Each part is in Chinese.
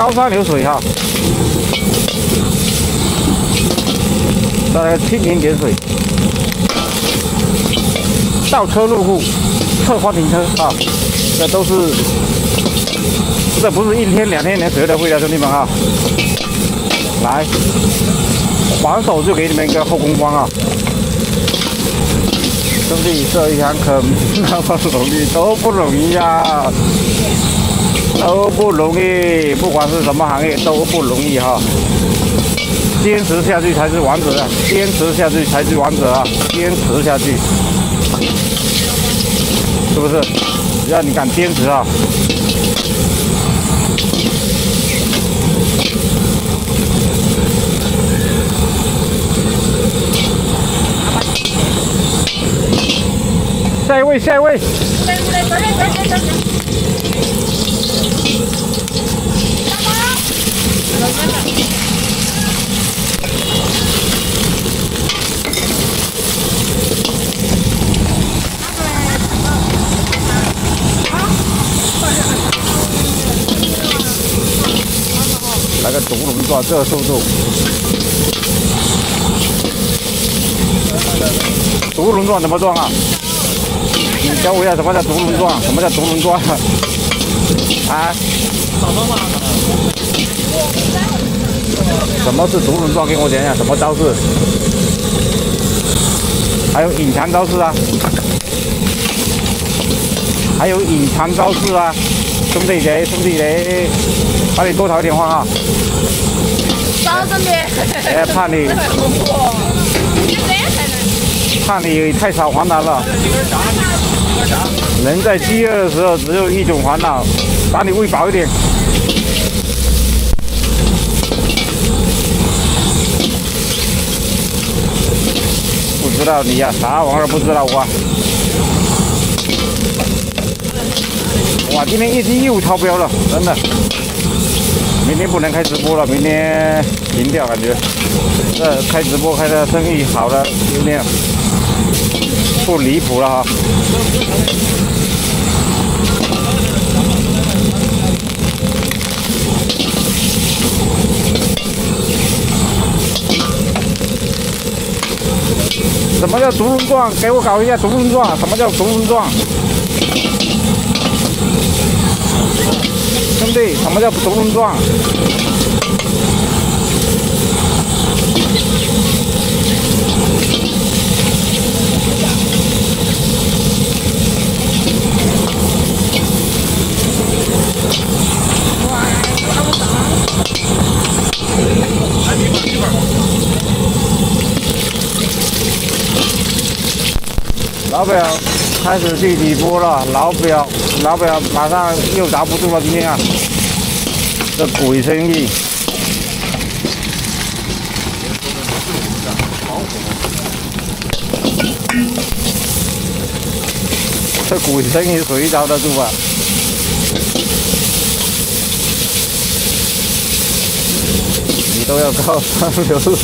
高山流水哈，再来蜻蜓点水，倒车入库，侧方停车啊，这都是，这不是1天2天能学得会的，兄弟们啊！来，还手就给你们一个后空翻啊！兄弟，这一行可那么容易都不容易呀，都不容易，不管是什么行业都不容易哈。坚持下去才是王者啊！坚持下去才是王者啊！坚持下去，是不是？只要你敢坚持啊！下一位，下一位。来个独龙撞，这速度。独龙撞怎么撞啊？你教我一下什么叫独龙撞？什么叫独龙撞？啊？什么是独龙撞？跟我讲讲什么招式？还有隐藏招式啊？还有隐藏招式啊？兄弟嘞，兄弟嘞，把你多掏一点话啊！少整点。哎，怕你太少烦恼了。人在饥饿的时候，只有一种烦恼，把你喂饱一点。不知道你呀、啥玩意儿不知道我、啊。哇，今天业绩又超标了，真的。明天不能开直播了，明天停掉，感觉这开直播开的生意好的有点不离谱了哈。什么叫独龙撞？给我搞一下独龙撞，什么叫独龙撞？兄弟，什么叫独龙撞？老表开始去底波了，老表马上又砸不住了，今天啊，这鬼生意。这鬼生意谁遭得住啊？你都要靠上流水，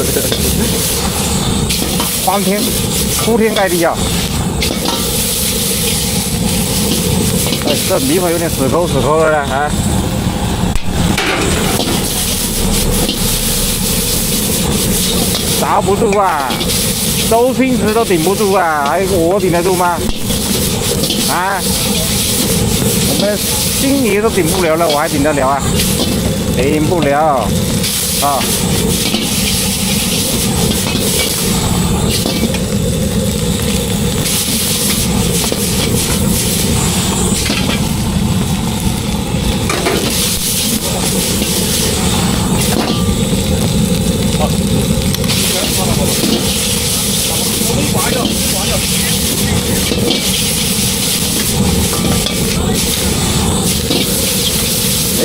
铺天盖地啊！哎，这米粉有点死抠的了啊！砸不住啊，周星驰都顶不住啊，还我顶得住吗？啊，我们星爷都顶不了了，我还顶得了啊？顶不了啊！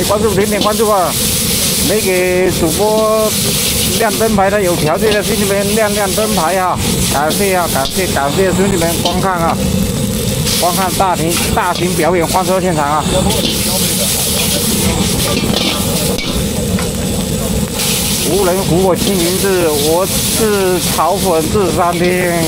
哎，点点关注啊！没给主播亮灯牌的，有条件的兄弟们亮灯牌啊！感谢啊，感谢兄弟们观看啊！观看大型表演欢车现场啊！无人扶我青云志，我是炒粉至3天。